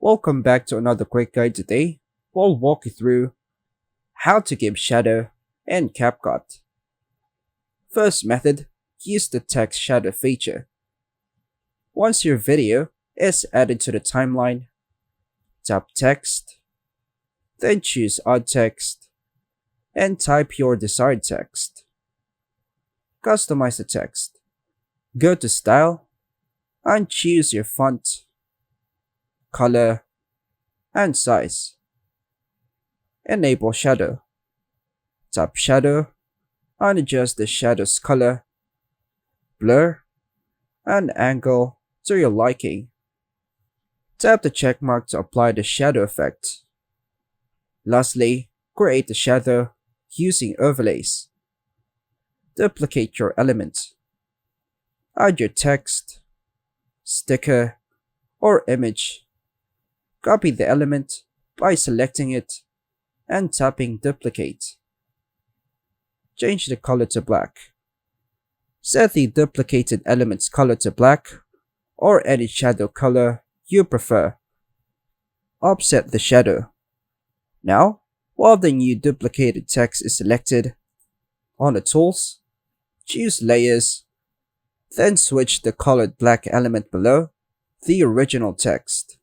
Welcome back to another quick guide. Today we'll walk you through how to give shadow in CapCut. First method, use the text shadow feature. Once your video is added to the timeline, tap text, then choose odd text and type your desired text. Customize the text. Go to style and choose your font, color, and size. Enable shadow. Tap shadow and adjust the shadow's color, blur, and angle to your liking. Tap the checkmark to apply the shadow effect. Lastly, create the shadow using overlays. Duplicate your element. Add your text, sticker, or image. Copy the element by selecting it and tapping duplicate. Change the color to black. Set the duplicated element's color to black or any shadow color you prefer. Offset the shadow. Now, while the new duplicated text is selected, on the tools, choose layers, then switch the colored black element below the original text.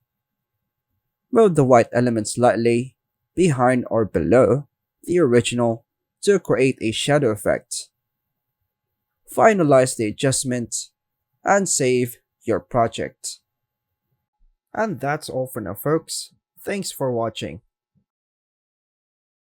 Move the white element slightly behind or below the original to create a shadow effect. Finalize the adjustment and save your project. And that's all for now, folks. Thanks for watching.